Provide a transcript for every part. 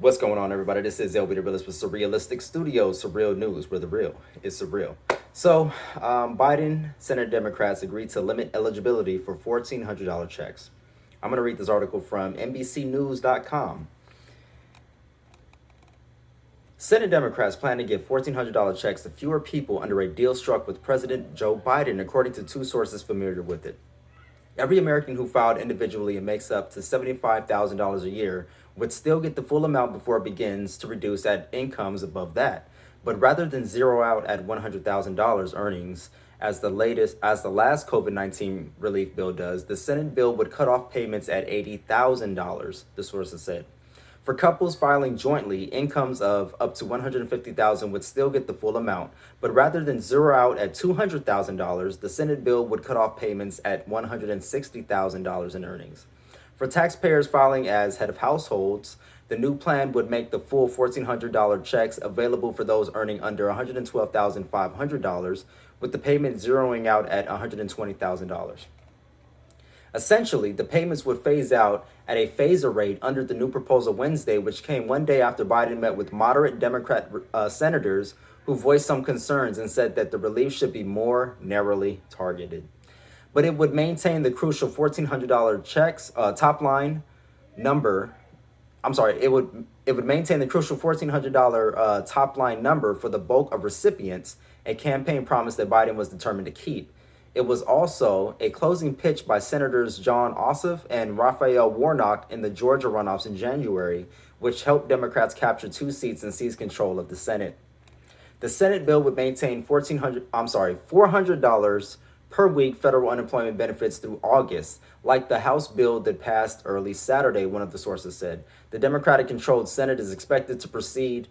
What's going on, everybody? This is LB the Realist with Surrealistic Studios, Surreal News, where the real is surreal. So, Biden, Senate Democrats agreed to limit eligibility for $1,400 checks. I'm going to read this article from NBCnews.com. Senate Democrats plan to give $1,400 checks to fewer people under a deal struck with President Joe Biden, according to two sources familiar with it. Every American who filed individually and makes up to $75,000 a year would still get the full amount before it begins to reduce at incomes above that. But rather than zero out at $100,000 earnings, as the last COVID-19 relief bill does, the Senate bill would cut off payments at $80,000, the sources said. For couples filing jointly, incomes of up to $150,000 would still get the full amount, but rather than zero out at $200,000, the Senate bill would cut off payments at $160,000 in earnings. For taxpayers filing as head of households, the new plan would make the full $1,400 checks available for those earning under $112,500, with the payment zeroing out at $120,000. Essentially, the payments would phase out at a phaser rate under the new proposal Wednesday, which came one day after Biden met with moderate Democrat senators who voiced some concerns and said that the relief should be more narrowly targeted. But it would maintain the crucial $1,400 checks top line number. It would maintain the crucial $1,400 top line number for the bulk of recipients, a campaign promise that Biden was determined to keep. It was also a closing pitch by Senators Jon Ossoff and Raphael Warnock in the Georgia runoffs in January, which helped Democrats capture 2 seats and seize control of the Senate. The Senate bill would maintain $400 per week federal unemployment benefits through August, like the House bill that passed early Saturday, one of the sources said. The Democratic-controlled Senate is expected to proceed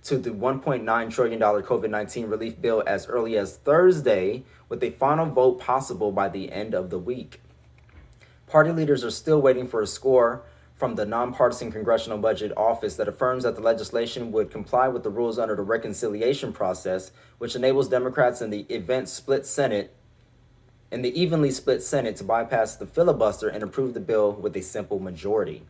to the $1.9 trillion COVID-19 relief bill as early as Thursday, with a final vote possible by the end of the week. Party leaders are still waiting for a score from the nonpartisan Congressional Budget Office that affirms that the legislation would comply with the rules under the reconciliation process, which enables Democrats in the evenly split Senate to bypass the filibuster and approve the bill with a simple majority.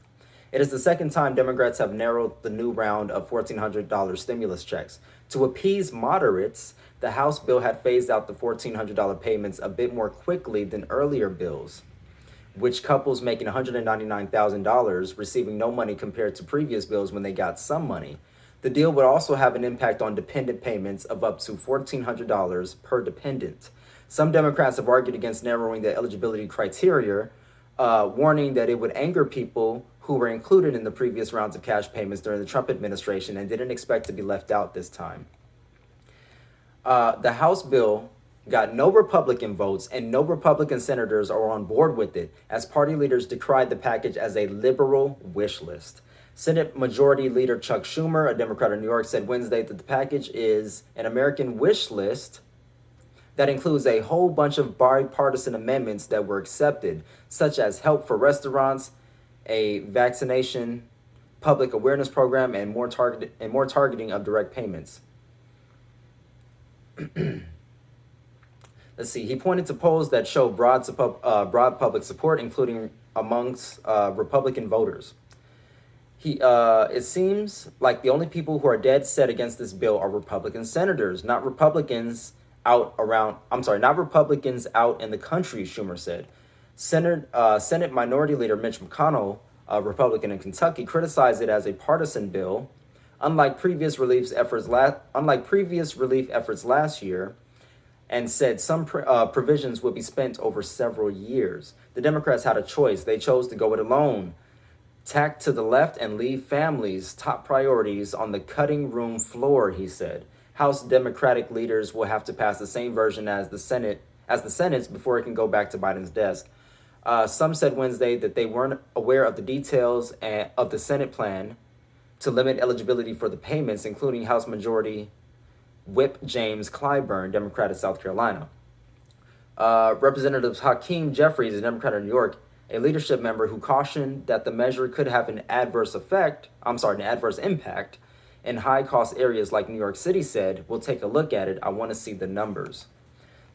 It is the second time Democrats have narrowed the new round of $1,400 stimulus checks. To appease moderates, the House bill had phased out the $1,400 payments a bit more quickly than earlier bills, which couples making $199,000 receiving no money compared to previous bills when they got some money. The deal would also have an impact on dependent payments of up to $1,400 per dependent. Some Democrats have argued against narrowing the eligibility criteria, warning that it would anger people who were included in the previous rounds of cash payments during the Trump administration and didn't expect to be left out this time. The House bill got no Republican votes, and no Republican senators are on board with it, as party leaders decried the package as a liberal wish list. Senate Majority Leader Chuck Schumer, a Democrat of New York, said Wednesday that the package is an American wish list that includes a whole bunch of bipartisan amendments that were accepted, such as help for restaurants, a vaccination public awareness program, and more targeting of direct payments. Let's see. He pointed to polls that show broad public support, including amongst Republican voters. It seems like the only people who are dead set against this bill are Republican senators, not Republicans out in the country, Schumer said. Senate Minority Leader Mitch McConnell, a Republican in Kentucky, criticized it as a partisan bill, unlike previous relief efforts last year, and said some provisions would be spent over several years. The Democrats had a choice. They chose to go it alone, tack to the left, and leave families top priorities on the cutting room floor, he said. House Democratic leaders will have to pass the same version as the Senate's before it can go back to Biden's desk. Some said Wednesday that they weren't aware of the details of the Senate plan to limit eligibility for the payments, including House Majority Whip James Clyburn, Democrat of South Carolina. Representative Hakeem Jeffries, a Democrat of New York, a leadership member who cautioned that the measure could have an adverse impact in high-cost areas like New York City, said, "We'll take a look at it. I want to see the numbers."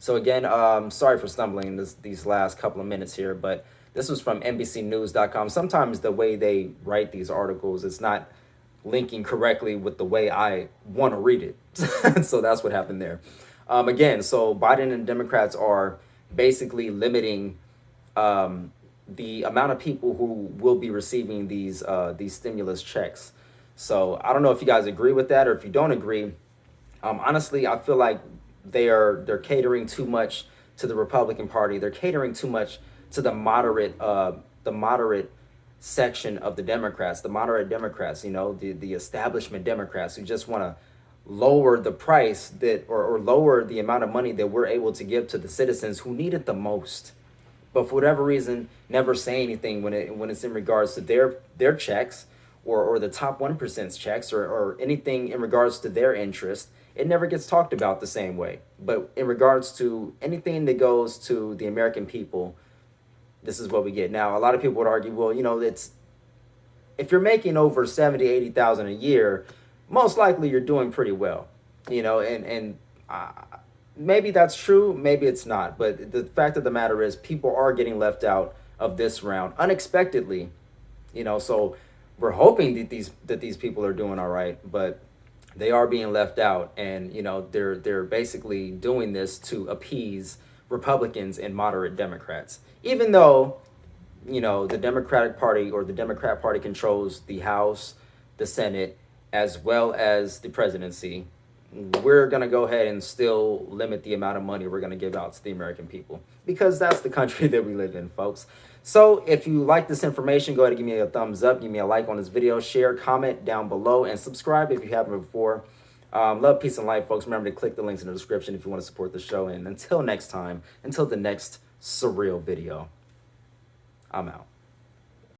So again, sorry for stumbling these last couple of minutes here, but this was from NBCnews.com. Sometimes the way they write these articles, it's not linking correctly with the way I want to read it. So that's what happened there. Again, so Biden and Democrats are basically limiting the amount of people who will be receiving these stimulus checks. So I don't know if you guys agree with that or if you don't agree. Honestly, I feel like they're catering too much to the Republican Party. They're catering too much to the moderate section of the Democrats, the moderate Democrats. You know, the establishment Democrats who just want to lower the price that or lower the amount of money that we're able to give to the citizens who need it the most, but for whatever reason never say anything when it's in regards to their checks or the top 1%'s checks or anything in regards to their interest. It never gets talked about the same way. But in regards to anything that goes to the American people, this is what we get. Now, a lot of people would argue, well, you know, it's if you're making over 70, 80,000 a year, most likely you're doing pretty well, you know, and maybe that's true, maybe it's not. But the fact of the matter is people are getting left out of this round unexpectedly, you know, so we're hoping that these people are doing all right, but they are being left out, and you know they're basically doing this to appease Republicans and moderate Democrats, even though you know the Democratic Party or the Democrat Party controls the House, the Senate, as well as the presidency. We're going to go ahead and still limit the amount of money we're going to give out to the American people because that's the country that we live in, folks. So if you like this information, go ahead and give me a thumbs up, give me a like on this video, share, comment down below, and subscribe if you haven't before. Love, peace, and light, folks. Remember to click the links in the description if you want to support the show. And until next time, until the next surreal video, I'm out.